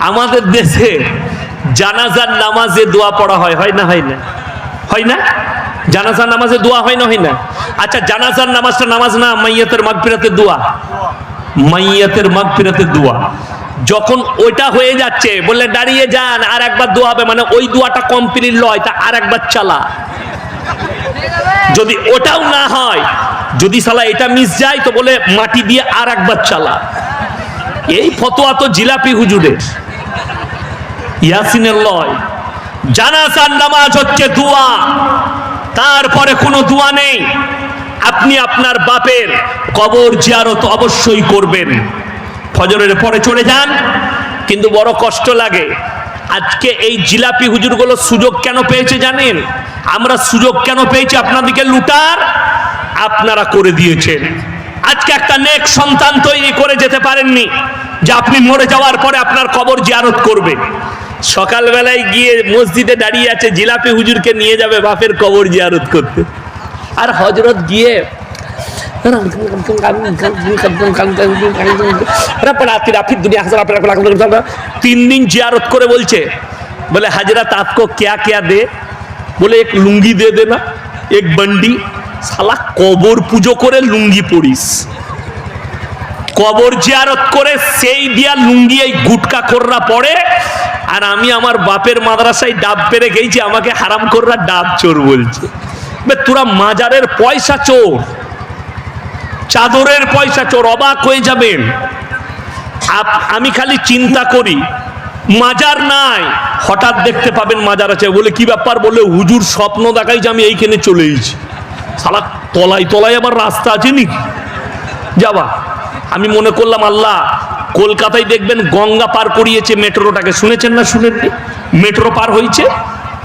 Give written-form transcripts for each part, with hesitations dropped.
আমাদের দেশে জানাজার নামাজে দোয়া পড়া হয়, হয় না? হয় না? হয় না? জানাজার নামাজে দোয়া হয় না? হয় না? আচ্ছা, জানাজার নামাজটা নামাজ না, মাইয়াতের মাগফিরাতের দোয়া। মাইয়াতের মাগফিরাতের দোয়া যখন ওইটা হয়ে যাচ্ছে, বললে দাঁড়িয়ে যান, আর একবার দোয়া হবে, মানে ওই দোয়াটা কমপ্লিট লয়, তা আর একবার চালা। যদি ওটাও না হয়, যদি সালা এটা মিস যায়, তো বলে মাটি দিয়ে আর একবার চালা। এই ফতোয়া তো জিলাপি হুজুরের। ইয়াসিনের লয়, জানাজার নামাজ হচ্ছে দোয়া, তারপরে কোনো দোয়া নেই। আপনি আপনার বাপের কবর জিয়ারত অবশ্যই করবেন, ফজরের পরে চলে যান। কিন্তু বড় কষ্ট লাগে, আজকে এই জিলাপি হুজুরগুলো সুযোগ কেন পেয়েছে জানেন? আমরা সুযোগ কেন পেয়েছি আপনাদেরকে লুটার? আপনারা করে দিয়েছেন। আজকে একটা নেক সন্তান তৈরি করে যেতে পারেননি যে আপনি মরে যাওয়ার পরে আপনার কবর জিয়ারত করবে। সকালবেলায় গিয়ে মসজিদে দাঁড়িয়ে আছে, জিলাপি হুজুরকে নিয়ে যাবে বাপের কবর জিয়ারত করতে। আর হজরত গিয়ে 3 दिन जियारत করে বলছে, बोले हजरत आपको क्या क्या दे? बोले एक लुंगी दे देना, एक बंडी। साला कबर পুজো করে লুঙ্গি পরিস, কবর জিয়ারত করে সেই দিয়া লুঙ্গি এই গুটকা কররা পড়ে। আর আমি আমার বাপের মাদ্রাসায় ডাব পেরে গেছি, আমাকে হারাম কররা ডাব চোর বলছে। তোরা মাজারের পয়সা চোর, চাদরের পয়সা চোর, অবাক হয়ে যাবেন। আমি খালি চিন্তা করি, মাজার নাই, হঠাৎ দেখতে পাবেন মাজার আছে, বলে কি ব্যাপার? বলে হুজুর স্বপ্ন দেখাই যে আমি এইখানে চলে এসেছি। সালা তলায় তলায় আবার রাস্তা আছে নি যাবা। আমি মনে করলাম আল্লাহ, কলকাতায় দেখবেন গঙ্গা পার করিয়েছে মেট্রোটাকে, শুনেছেন না? শুনেননি? মেট্রো পার হয়েছে।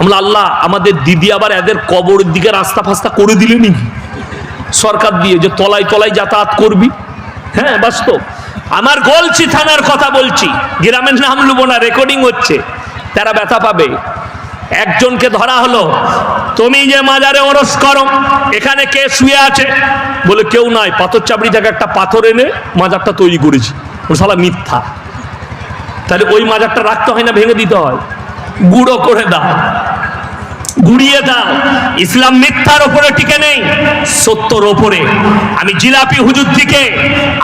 আমরা আল্লাহ, আমাদের দিদি আবার এদের কবরের দিকে রাস্তা ফাস্তা করে দিলেনি সরকার দিয়ে, যে তলায় তলায় যাতায়াত করবি। হ্যাঁ, বাস্তব। আমার গলসি থানার কথা বলছি, গ্রামের নাম লুবো না, রেকর্ডিং হচ্ছে, তারা ব্যথা পাবে। একজনকে ধরা হলো, তুমি যে মাজারে ওরস করো, এখানে কে শুয়ে আছে? বলে কেউ নাই, পাথর চাবড়ি থেকে একটা পাথর এনে মাজারটা তৈরি করেছি। ও শালা মিথ্যা। তাহলে ওই মাজারটা রাখতে হয় না ভেঙে দিতে হয়? গুঁড়ো করে দাও, গুড়িয়ে দাও। ইসলাম মিথ্যার ওপরে টিকে নেই, সত্যর ওপরে। আমি জিলাপি হুজুর দিকে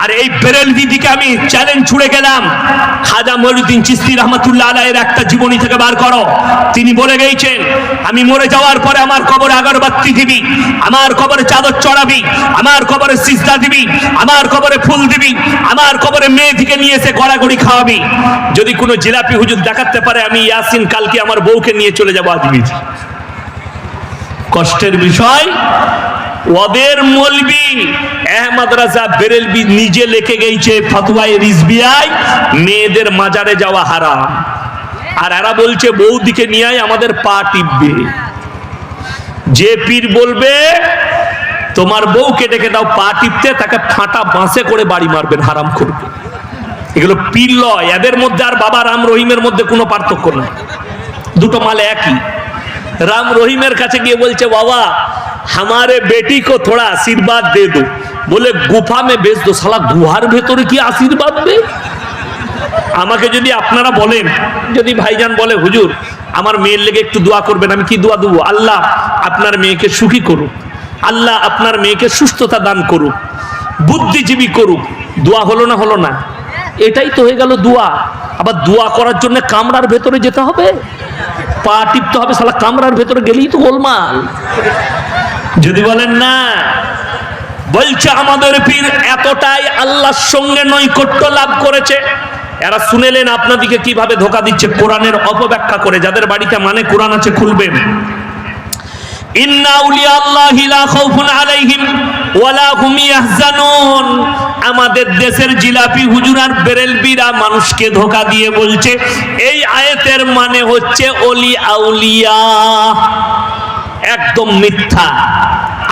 আর এই বেরেলভি দিকে আমি চ্যালেঞ্জ ছুড়ে গেলাম, খাজা মঈনুদ্দিন চিশতি রহমাতুল্লাহ আলাইহির একটা জীবনী থেকে বার করো। তিনি বলে গেছেন, আমি মরে যাওয়ার পরে আমার কবরে আগরবাতি দিবি, আমার কবরে চাদর চড়াবি, আমার কবরে সিজদা দিবি, আমার কবরে ফুল দিবি, আমার কবরে মেয়ে থেকে নিয়ে এসে গড়াগড়ি খাওয়াবি। যদি কোনো জিলাপি হুজুর দেখাতে পারে, আমি ইয়াসিন কালকে আমার বউকে নিয়ে চলে যাবো আজমির। কষ্টের বিষয়, ওদের মৌলবি আহমদ রাজা বেরেলভি নিজে লিখে গেছে ফতোয়ায়ে রিজভিয়ায়, মেয়েদের মাজারে যাওয়া হারাম। আর এরা বলছে বৌদিকে নিয়ে আমাদের পা টিপবে। যে পীর বলবে তোমার বউকে ডেকে দাও পা টিপতে, তাকে ফাটা বাঁশে করে বাড়ি মারবেন, হারাম করবে। এগুলো পীর লয়। এদের মধ্যে আর বাবা রাম রহিমের মধ্যে কোনো পার্থক্য নেই, দুটো মালে একই। राम रहीमेर काছে গিয়ে বলছে, बाबा हमारे बेटी को थोड़ा आशीर्वाद दे दो। बोले गुफा में भेज दो। साला गुहार भेतरे की आशीर्वाद दे? আমাকে যদি আপনারা বলেন, যদি ভাইজান বলে হুজুর আমার মেয়ের লেগে একটু দোয়া করবেন, আমি কি দোয়া দেবো? আল্লাহ আপনার মেয়েকে সুখী করুক, আল্লাহ আপনার মেয়েকে সুস্থতা দান করুক, বুদ্ধিজীবী করুক। দোয়া হলো না? হলো না? এটাই তো হয়ে গেল দোয়া। আবার দোয়া করার জন্য কামরার ভেতরে যেতে হবে, পা টিপতে হবে। শালা কামরার ভেতরে গেলেই তো গোলমাল। যদি বলেন না, বলছে আমাদের পীর এতটাই আল্লাহর সঙ্গে নৈকট্য লাভ করেছে। এরা শুনেলেন আপনাদিকে কিভাবে ধোকা দিচ্ছে, কোরআনের অপব্যাখ্যা করে। যাদের বাড়িতে মানে কোরআন আছে খুলবেন। ইন্না আউলিয়া আল্লাহি লা খাউফুন আলাইহিম ওয়ালা হুম ইয়াহজানুন। আমাদের দেশের জিলাপি হুজুর আর বেরেলভিরা মানুষকে ধোকা দিয়ে বলছে এই আয়াতের মানে হচ্ছে ওলি আউলিয়া। একদম মিথ্যা।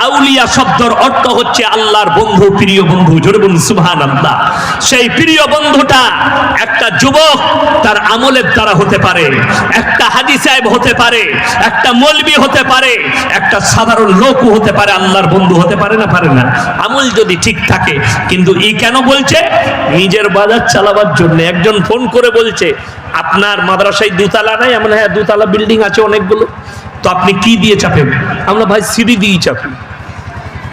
আউলিয়া শব্দের অর্থ হচ্ছে আল্লাহর বন্ধু, প্রিয় বন্ধু। জোরে বলুন সুবহানাল্লাহ। সেই প্রিয় বন্ধুটা একটা যুবক তার আমলের দ্বারা হতে পারে, একটা হাজী সাহেব হতে পারে, একটা মৌলবি হতে পারে, একটা সাধারণ লোকও হতে পারে, আল্লাহর বন্ধু হতে পারে না? পারে না? আমল যদি ঠিক থাকে। কিন্তু এই কেন বলছে? নিজের বাজার চালাবার জন্য। একজন ফোন করে বলছে আপনার মাদ্রাসায় দুতলা নাই? আমরা হ্যাঁ দুতলা বিল্ডিং আছে অনেকগুলো। তো আপনি কি দিয়ে চাপেন? আমরা ভাই সিঁড়ি দিয়েই চাপি।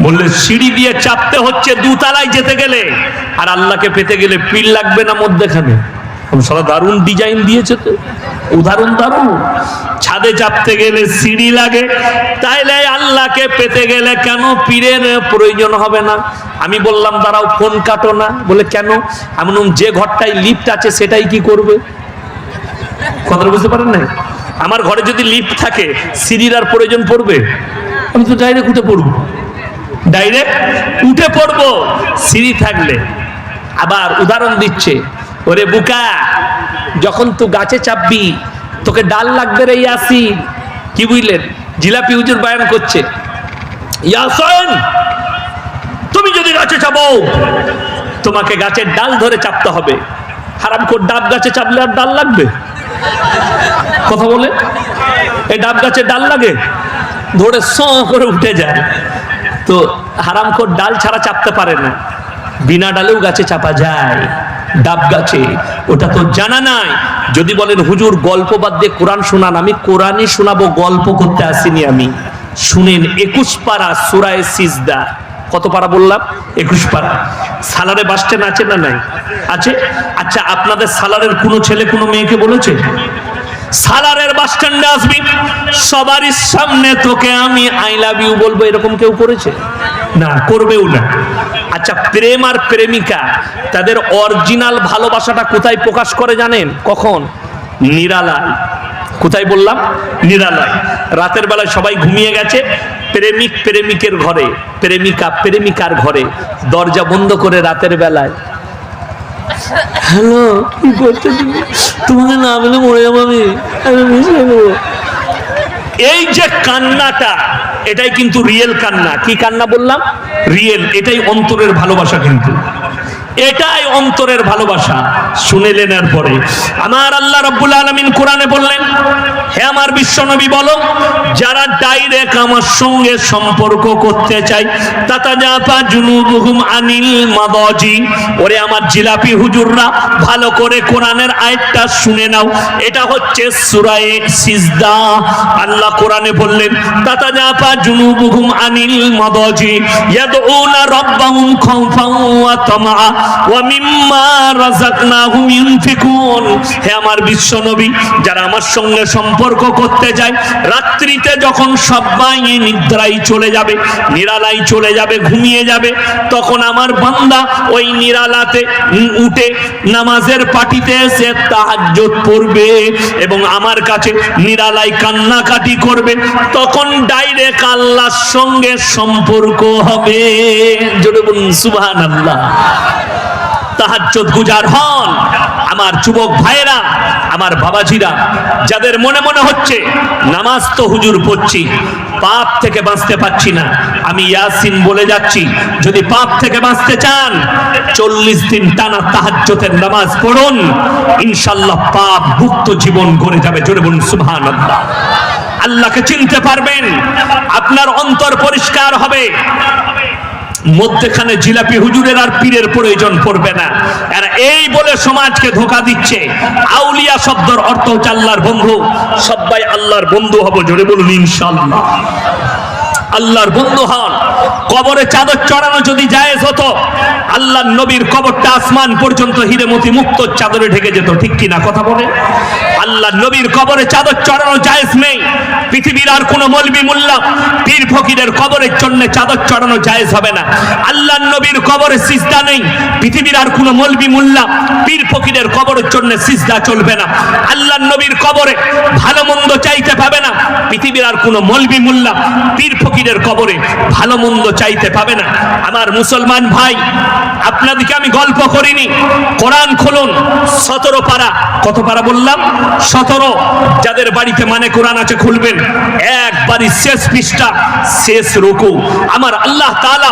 বললে সিঁড়ি দিয়ে চাপতে হচ্ছে দুতলায় যেতে গেলে, আর আল্লাহকে পেতে গেলে পিল লাগবে না মধ্যেখানে? সারা দারুণ ডিজাইন দিয়েছে তো, উদাহরণ দারুণ। ছাদে চাপতে গেলে সিঁড়ি লাগে, তাইলে আল্লাহকে পেতে গেলে কেন পীরের প্রয়োজন হবে না? আমি বললাম দাঁড়াও ফোন কাটো না। বলে কেন? এমন যে ঘরটায় লিফট আছে সেটাই কি করবে? কথাটা বুঝতে পারেন না? আমার ঘরে যদি লিফট থাকে সিঁড়ির আর প্রয়োজন পড়বে? আমি তো ডাইরেক্ট উঠে পড়বো, ডাইরেক্ট উঠে পড়বো সিঁড়ি থাকলে। আবার উদাহরণ দিচ্ছে, ওরে বুকা, যখন তুই গাছে চাপবি তোকে ডাল লাগবে রে ইয়াসিন। কি বুঝলেন? জিলাপি হুজুর বয়ান করছে, ইয়াসিন তুমি যদি গাছে চাপো তোমাকে গাছের ডাল ধরে চাপতে হবে। হারামখোর ডাব গাছে চাপলে আর ডাল লাগবে? কথা বলে, এই ডাব গাছে ডাল লাগে? ধরে স করে উঠে যায়। তো হারামখোর ডাল ছাড়া চাপতে পারে না, বিনা ডালেও গাছে চাপা যায়, ডাব গাছে। ওটা তো জানা নাই। যদি বলেন হুজুর গল্প বাদ দিয়ে কোরআন শোনান, আমি কোরআনই শোনাবো, গল্প করতে আসিনি আমি। শুনেন 21 পারা সূরা সিজদা। কত পারা বললাম? 21 পারা। সালারে বাস স্ট্যান্ড আছে না নাই? আছে। আচ্ছা, আপনাদের সালারের কোনো ছেলে কোনো মেয়েকে বলেছে সালারের বাস স্ট্যান্ডে আসবি, সবারই সামনে তোকে আমি আই লাভ ইউ বলবো, এরকম কেউ করেছে? না, করবেও না। আচ্ছা, প্রেম আর প্রেমিকা তাদের অরিজিনাল ভালোবাসাটা কোথায় প্রকাশ করে জানেন? কখন? নিরালায়। কোথায় বললাম? নিরালায়। রাতের বেলায় সবাই ঘুমিয়ে গেছে, প্রেমিক প্রেমিকের ঘরে, প্রেমিকা প্রেমিকার ঘরে, দরজা বন্ধ করে রাতের বেলায়, হ্যালো কি করছো তুমি? তোমাকে না বলে মরে যাবো আমি মিশে নেবো। এই যে কান্নাটা, এটাই কিন্তু রিয়েল কান্না। কি কান্না বললাম? রিয়েল। এটাই অন্তরের ভালোবাসা, কিন্তু এটাই অন্তরের ভালোবাসা। শুনেলেন? এরপরে আমার আল্লাহ রাব্বুল আলামিন কোরআনে বললেন, হে আমার বিশ্বনবী বলো, যারা ডাইরেক্ট আমার সঙ্গে সম্পর্ক করতে চায়, তাতাজাফা জুনুবুহুম আনিল মাদাজি। ওরে আমার জিলাপি হুজুররা, ভালো করে কোরআনের আয়াতটা শুনে নাও। এটা হচ্ছে সূরা সিজদা। আল্লাহ কোরআনে বললেন, তাতাজাফা জুনুবুহুম আনিল মাদাজি ইয়াদউনা রাব্বাহুম খাওফান ওয়া তামআ ওয়া মিম্মা রাযাকনাহুম ইউনফিকুন। হে আমার বিশ্বনবী, যারা আমার সঙ্গে সম্পর্ক করতে যায়, রাত্রিতে যখন সবাই নিদ্রায় চলে যাবে, নিরালায় চলে যাবে, ঘুমিয়ে যাবে, তখন আমার বান্দা ওই নিরালাতে উঠে নামাজের পাটিতে এসে তাহাজ্জুদ পড়বে এবং আমার কাছে নিরালায় কান্নাকাটি করবে। তখন ডাইরেক্ট আল্লাহর সঙ্গে সম্পর্ক হবে। জোরে বলুন সুবহানাল্লাহ। তাহাজ্জুদ গুজার হন আমার যুবক ভাইয়েরা, আমার বাবাজিরা, যাদের মনে মনে হচ্ছে নামাজ তো হুজুর পড়ছি, পাপ থেকে বাঁচতে পারছি না, আমি ইয়াসিন বলে যাচ্ছি, যদি পাপ থেকে বাঁচতে চান 40 দিন টানা তাহাজ্জুদের নামাজ পড়ুন, ইনশাআল্লাহ পাপ মুক্ত জীবন গড়ে যাবে। জোরে বলুন সুবহানাল্লাহ। আল্লাহকে চিনতে পারবেন, আপনার অন্তর পরিষ্কার হবে। মধ্যখানে জিলাপি হুজুরের আর পীরের প্রয়োজন পড়বে না। আর এই বলে সমাজকে ধোঁকা দিচ্ছে। আউলিয়া শব্দের অর্থ হচ্ছে আল্লাহর বন্ধু। সবাই আল্লাহর বন্ধু হব, জোরে বলুন ইনশাআল্লাহ। আল্লাহর বন্ধু হন। কবরে চাদর চড়ানো যদি জায়েজ হতো, আল্লাহর নবীর কবরটা আসমান পর্যন্ত হিরেমতি মুক্ত চাদরে ঢেকে যেত, ঠিক কিনা কথা বলে? আল্লাহর নবীর কবরে চাদর চড়ানো জায়েজ নেই। পৃথিবীর আর কোন মৌলবি মোল্লা পীর ফকিরের কবরের জন্য চাদর চড়ানো জায়েজ হবে না। আল্লাহর নবীর কবরে সিজদা নেই। পৃথিবীর আর কোন মৌলবি মোল্লা পীর ফকিরের কবরের জন্য সিজদা চলবে না। আল্লাহর নবীর কবরে ভালো মন্দ চাইতে পাবে না। পৃথিবীর আর কোন মৌলবি মোল্লা পীর ফকিরের কবরে ভালো মন্দ চাইতে পাবে না। আমার মুসলমান ভাই, আপনাদেরকে আমি গল্প করিনি। কোরআন খুলুন, 17 পারা। কত পারা বললাম? 17 যাদের বাড়িতে মানে কোরআন আছে খুলবেন, একবারই শেষ পৃষ্ঠা, শেষ রুকু। আমার আল্লাহ তাআলা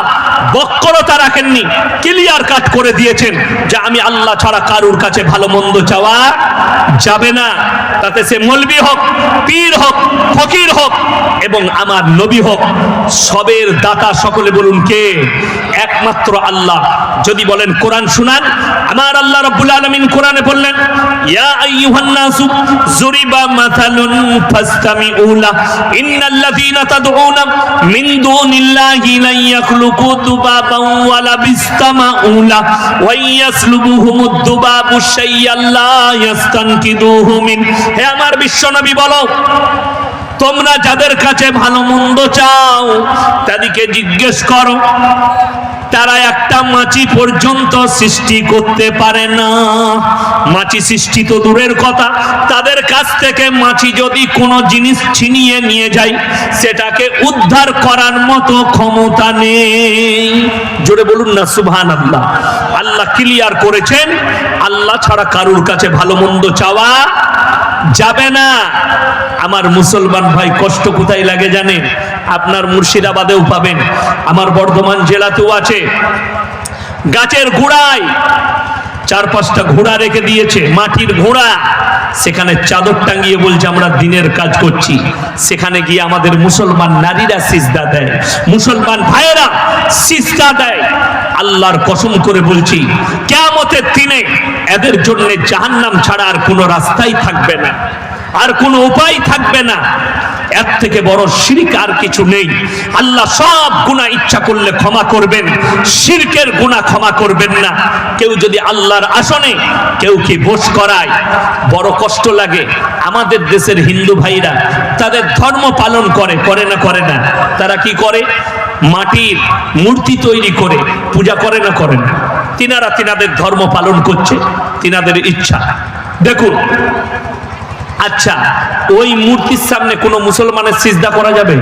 বক্রতা রাখেননি, ক্লিয়ার কাট করে দিয়েছেন যে আমি আল্লাহ ছাড়া কারুর কাছে ভালো মন্দ চাওয়া যাবে না। তাতে সে মৌলবি হোক, পীর হোক, ফকির হোক এবং আমার নবী হোক, সবের দাতা সকলে বলুন কে? একমাত্র আল্লাহ। যদি বলেন কোরআন শুনান, আমার আল্লাহ রাব্বুল আলামিন কোরআনে বললেন, ইয়া আইয়ুহান নাসু যুরিবা মাসালুন ফাসতামিউ লা ইন্নাল্লাযীনা তাদউনা মিন দুনিল্লাহি লা ইয়াখলুকু দুবাবান ওয়া লা বিসতামাউ লা ওয়া ইয়াসলুবুহুমুদ দুবাবু শাইআন লা ইয়াস্তানকিদুহু মিন। হে আমার বিশ্বনবী বলো, তোমরা যাদের কাছে ভালো মন্দ চাও তাদেরকে জিজ্ঞেস করো, তারা একটা মাছি পর্যন্ত সৃষ্টি করতে পারে না। মাছি সৃষ্টি তো দূরের কথা, তাদের কাছ থেকে মাছি যদি কোনো জিনিস ছিনিয়ে নিয়ে যায় সেটাকে উদ্ধার করার মতো ক্ষমতা নেই। জোরে বলুন না সুবহানাল্লাহ। আল্লাহ ক্লিয়ার করেছেন, আল্লাহ ছাড়া কারুর কাছে ভালো মন্দ চাওয়া যাবে না। আমার মুসলমান ভাই, কষ্ট কোথায় লাগে জানেন? আপনার মুর্শিদাবাদেও পাবেন, আমার বর্ধমান জেলাতেও আছে। গাছের গোড়ায় 4-5টা ঘোড়া রেখে দিয়েছে, মাটির ঘোড়া, সেখানে চাদর টাঙিয়ে বলছে আমরা দিনের কাজ করছি। সেখানে গিয়ে আমাদের মুসলমান নারীরা সিজদা দেয়, মুসলমান ভাইয়েরা সিজদা দেয়। আল্লাহর কসম করে বলছি, কিয়ামতের দিনে এদের জন্য জাহান্নাম ছাড়া আর কোনো রাস্তাই থাকবে না, আর কোনো উপায় থাকবে না। এর থেকে বড় শিরক আর কিছু নেই। আল্লাহ সব গুনাহ ইচ্ছা করলে ক্ষমা করবেন, শিরকের গুনাহ ক্ষমা করবেন না। কেউ যদি আল্লাহর আসনে কেউ কি বস করায়, বড় কষ্ট লাগে। আমাদের দেশের হিন্দু ভাইরা তাদের ধর্ম পালন করে, করে না করে না? তারা কি করে? মাটির মূর্তি তৈরি করে পূজা করে না করে না? তিনাদের ধর্ম পালন করছে, তিনাদের ইচ্ছা। দেখুন, আচ্ছা, ওই মূর্তির সামনে কোন মুসলমানের সিজদা করা যাবে?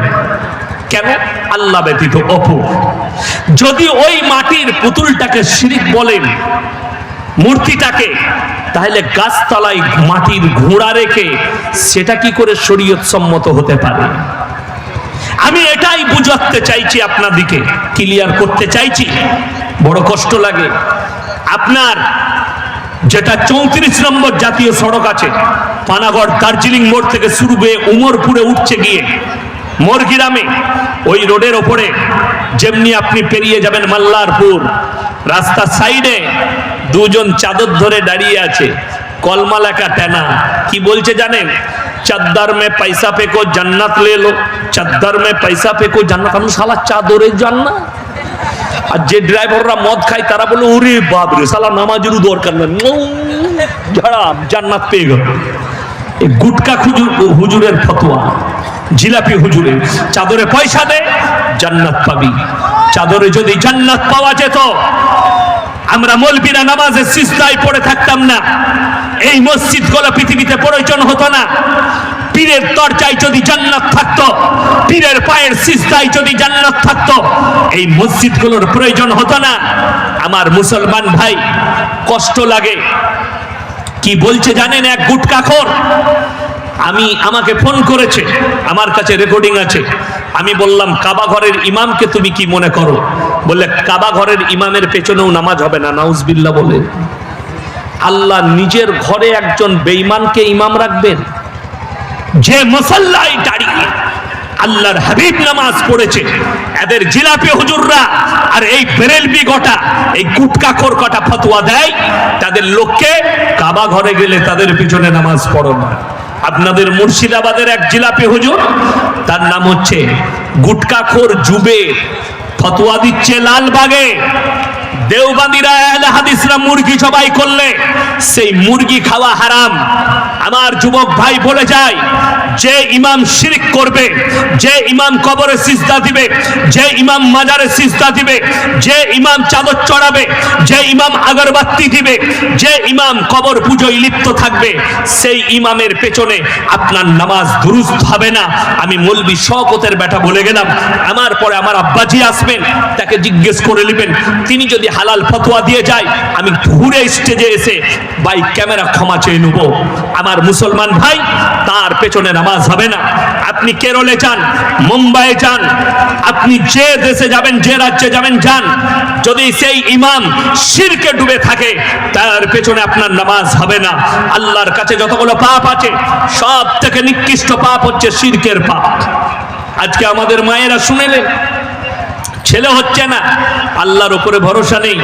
কেন? আল্লাহ ব্যতীত অপর। যদি ওই মাটির পুতুলটাকে শিরক বলেন, মূর্তিটাকে, তাহলে গাছতলায় মাটির ঘোড়া রেখে সেটা কি করে শরীয়ত সম্মত হতে পারে? আমি এটাই বুঝাতে চাইছি, আপনাদিকে ক্লিয়ার করতে চাইছি। বড় কষ্ট লাগে। আপনার যেটা 34 নম্বর জাতীয় সড়ক আছে, পানাগড় দার্জিলিং মোড় থেকে শুরু হয়ে উমরপুরে উঠছে গিয়ে মোরগ্রামে, ওই রোডের ওপরে যেমনি আপনি পেরিয়ে যাবেন মাল্লারপুর, রাস্তার সাইডে দুজন চাদর ধরে দাঁড়িয়ে আছে, কলমা লেখা টানা। কি বলছে জানেন? চাদর মে পয়সা পেকো জান্নাত লে লো, চাদর মে পয়সা পেকো জান্নাত। আমি শালা চাদরের জান্নাত। আর যে ড্রাইভাররা মদ খায় তারা বলে ওরে বাপরে, শালা নামাজেরও দরকার নেই, ঝাড়া জান্নাত পেয়ে গেল। এই গুটকা হুজুরের ফতোয়া, জিলাপি হুজুরের। চাদরে পয়সা দে জান্নাত পাবি। চাদরে যদি জান্নাত পাওয়া যেত, আমরা মৌলবীরা নামাজে সিজদায় পড়ে থাকতাম না, এই মসজিদগুলো পৃথিবীতে প্রয়োজন হতো না। পীরের দরজায় যদি জান্নাত থাকতো, পীরের পায়ের সিজদায় যদি জান্নাত থাকতো, এই মসজিদগুলোর প্রয়োজন হতো না। আমার মুসলমান ভাই, কষ্ট লাগে। কি বলছে জানেন? এক গুটকাখোর আমাকে ফোন করেছে, আমার কাছে রেকর্ডিং আছে। আমি বললাম, কাবা ঘরের ইমামকে তুমি কি মনে করো? বললে, কাবা ঘরের ইমামের পেছনেও নামাজ হবে না। নাউজুবিল্লাহ বলে। আল্লাহ নিজের ঘরে একজন বেঈমানকে ইমাম রাখবেন? যে মুসাল্লায় দাঁড়িয়ে আল্লাহর হাবিব নামাজ পড়েছে, এদের জিলাপি হুজুররা আর এই বেরেলবি গোটা, এই গুটকাখোর কটা ফতোয়া দেয় তাদের লোককে, কাবা ঘরে গেলে তাদের পিছনে নামাজ পড়ো না। আপনাদের মুর্শিদাবাদের এক জিলাপি হুজুর, তার নাম হচ্ছে গুটকাখোর জুবে, ফতোয়া দিচ্ছে লালবাগে। দেওবন্দিরা আহলে হাদিসরা মুরগি জবাই করলে সেই মুরগি খাওয়া হারাম। আমার যুবক ভাই বলে যায়, যে ইমাম শিরক করবে, যে ইমাম কবরে সিজদা দিবে, যে ইমাম মাজারে সিজদা দিবে, যে ইমাম চাদর চড়াবে, যে ইমাম আগরবাতি দিবে, যে ইমাম কবর পূজোয় লিপ্ত থাকবে, সেই ইমামের পেছনে আপনার নামাজ দুরুস্ত হবে না। আমি মৌলভী শওকতের বেটা বলে গেলাম। আমার পরে আমার আব্বাজি আসবেন, তাকে জিজ্ঞেস করে নেবেন, তিনি যদি হালাল ফতোয়া দিয়ে যায়, আমি ঘুরে স্টেজে এসে ভাই ক্যামেরা ক্ষমা চেয়ে নেব। আমার মুসলমান ভাই, তার পেছনে নামাজ হবে না। আপনি কেরলে যান, মুম্বাইয়ে যান, আপনি যে দেশে যাবেন, যে রাজ্যে যাবেন যান, যদি সেই ইমাম শিরকে ডুবে থাকে, তার পেছনে আপনার নামাজ হবে না। আল্লাহর কাছে যতগুলো পাপ আছে, সব থেকে নিকৃষ্ট পাপ হচ্ছে শিরকের পাপ। আজকে আমাদের মায়েরা শুনেলেন, ছেলে হচ্ছে না, আল্লাহর উপরে ভরসা নেই।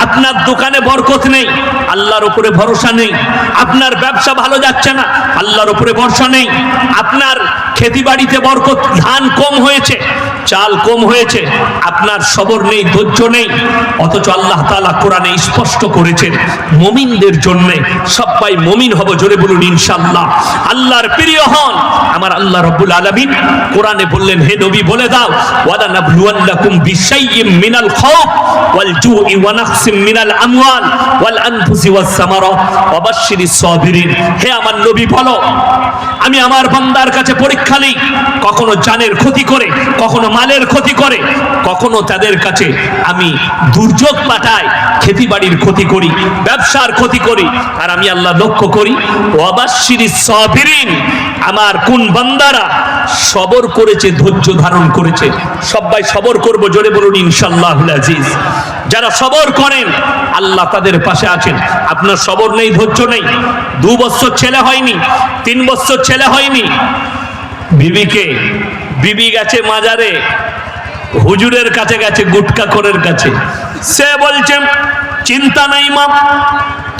আপনার দোকানে বরকত নেই, আল্লাহর উপরে ভরসা নেই। আপনার ব্যবসা ভালো যাচ্ছে না, আল্লাহর উপরে ভরসা নেই। আপনার খেতি বাড়িতে বরকত, ধান কম হয়েছে, চাল কম হয়েছে, আপনার সবর নেই, ধৈর্য নেই। অথচ আল্লাহ তাআলা কোরআনে স্পষ্ট করেছেন, মুমিনদের জন্য সবাই মুমিন হব। জোরে বলুন ইনশাআল্লাহ। আল্লাহর প্রিয় হন। আমার আল্লাহ রাব্বুল আলামিন কোরআনে বললেন, হে নবী বলে দাও, ওয়ালা নাবলুওয়ান্নাকুম বিশাইয়্যিম মিনাল খাউফ ওয়াল জুই ওয়া নাকসিম মিনাল আমওয়াল ওয়াল আনফুসি ওয়াস সামারাত ওয়া বাশশিরিস সাবিরিন। হে আমার নবী বলো, আমি আমার বান্দার কাছে পরীক্ষা নিই, কখনো জানের ক্ষতি করে, কখনো মালের ক্ষতি করে, কখনো তাদের কাছে আমি দুর্যোগ পাঠাই, খেতি বাড়ির ক্ষতি করি, ব্যবসার ক্ষতি করি। আর আমি আল্লাহ লক্ষ্য করি, ওয়া বাশশিরিস সাবিরিন, আমার কোন বান্দারা সবর করেছে, ধৈর্য ধারণ করেছে। সবাই সবর করব, জোরে বলুন ইনশাআল্লাহুল আজিজ। যারা সবর করেন, আল্লাহ তাদের পাশে আছেন। আপনার সবর নেই, ধৈর্য নেই, 2 বছর ছেলে হয়নি, 3 বছর ছেলে হয়নি, বিবি গেছে মাজারে, হুজুরের কাছে গেছে, গুটখাখোরের কাছে। সে বলছে, চিন্তা নাই মা,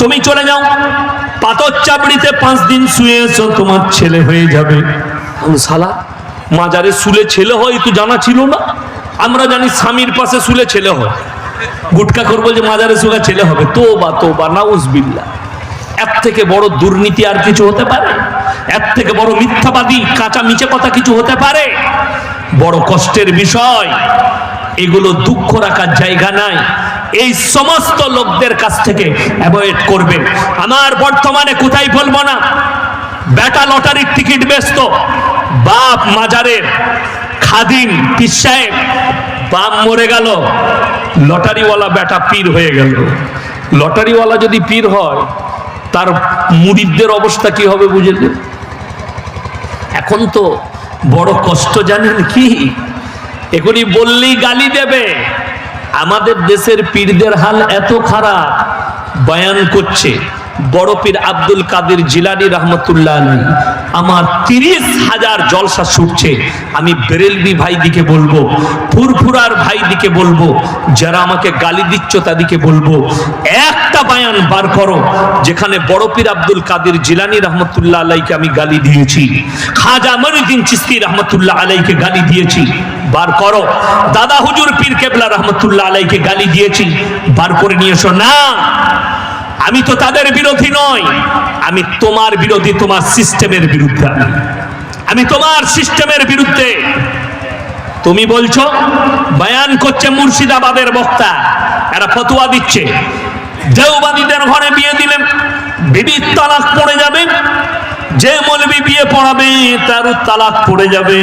তুমি চলে যাও, পাথর চাপড়িতে 5 দিন শুয়ে এসো, তোমার ছেলে হয়ে যাবে। শালা, মাজারে শুলে ছেলে হয় তো জানা ছিল না? আমরা জানি স্বামীর পাশে শুলে ছেলে হয়, গুটখাখোর বলছে মাজারে শুলে ছেলে হবে। তোবা তোবা, নাউজুবিল্লাহ। এর থেকে বড় দুর্নীতি আর কিছু হতে পারে? এর থেকে বড় মিথ্যাবাদী, কাঁচা মিছে কথা কিছু হতে পারে? বড় কষ্টের বিষয়। এগুলো দুঃখ রাখার জায়গা নাই। এই সমস্ত লোকদের কাছ থেকে অ্যাভয়েড করবেন। আমার বর্তমানে কোথায় বলবো না, বেটা লটারির টিকিট বেচত, বাপ মাজারের খাদিম পীর সাহেব, বাপ মরে গেল, লটারিওয়ালা বেটা পীর হয়ে গেল। লটারিওয়ালা যদি পীর হয়, তার মুরিদদের অবস্থা কি হবে বুঝলেন? এখন তো বড় কষ্ট, জানেন কি? এখনই বললেই গালি দেবে। আমাদের দেশের পীরদের হাল এত খারাপ, বয়ান করছে বড় পীর আব্দুল কাদের জিলানী রহমতুল্লাহ আলাইহি। আমার 30,000 জলসা ছুটছে। আমি বেরেলভি ভাই দিকে বলবো, ফুরফুরার ভাই দিকে বলবো, যারা আমাকে গালি দিচ্ছ তাদেরকে বলবো, একটা বয়ান বার করো যেখানে বড় পীর আব্দুল কাদের জিলানী রহমতুল্লাহ আলাইহিকে আমি গালি দিয়েছি, খাজা মঈনুদ্দিন চিশতি রহমতুল্লাহ আলাইহিকে গালি দিয়েছি, বার করো। দাদা হুজুর পীর কেবলা রহমতুল্লাহ আলাইহিকে গালি দিয়েছি, বার করে নিয়ে এসো। না, আমি তো তাদের বিরোধী নই, আমি তোমার বিরোধী, তোমার সিস্টেমের বিরুদ্ধে। আমি তোমার সিস্টেমের বিরুদ্ধে। তুমি বলছো, বয়ান করছে মুর্শিদাবাদের বক্তা, এরা ফতোয়া দিচ্ছে, দেওবন্দীদের ঘরে বিয়ে দিলেন বিবির তালাক পড়ে যাবে, যে মৌলবি বিয়ে পড়াবে তারও তালাক পড়ে যাবে,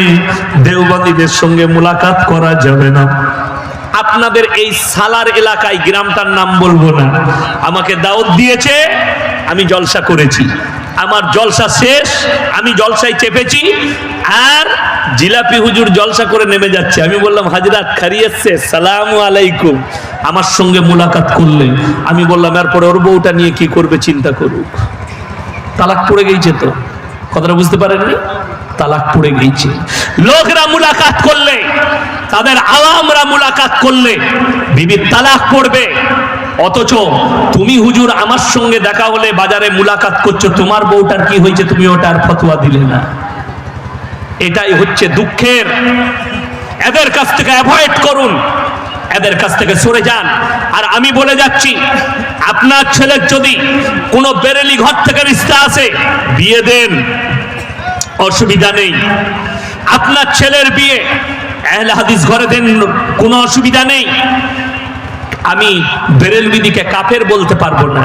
দেওবন্দীদের সঙ্গে মুলাকাত করা যাবে না। আপনাদের এই সালার এলাকায়, গ্রামটার নাম বলবো না, আমাকে দাওয়াত দিয়েছে, আমি জলসা করেছি। আমার জলসা শেষ, আমি জলসায় চেপেছি, আর জিলাপি হুজুর জলসা করে নেমে যাচ্ছে। আমি বললাম, হাজরাত খারিয়াত সে, সালামু আলাইকুম। আমার সঙ্গে মুলাকাত করলেন। আমি বললাম, এরপরে ওর বউটা নিয়ে কি করবে চিন্তা করুক। তালাক পড়ে গেছে তো, কথাটা বুঝতে পারেননি? তালাক পড়ে গেছে। লোকরা মুলাকাত করলে, তাদের আওয়ামরা মুলাকাত করলে বিবির তালাক পড়বে। অথচ তুমি হুজুর আমার সঙ্গে দেখা হলে বাজারে মুলাকাত করছো, তোমার বউটার কি হয়েছে তুমি ওটার ফতোয়া দিলে না। এটাই হচ্ছে দুঃখের। এদের কাছ থেকে অ্যাভয়েড করুন, এদের কাছ থেকে সরে যান। আর আমি বলে যাচ্ছি, আপনার ছেলের যদি কোনো বেরেলি ঘর থেকে রিশতা আসে, বিয়ে দেন। অসুবিধা নেই। আপনার ছেলের বিয়ে আহলে হাদিস ঘরে দেন, কোনো অসুবিধা নেই। আমি বেরেলবিদিকে কাফের বলতে পারবো না।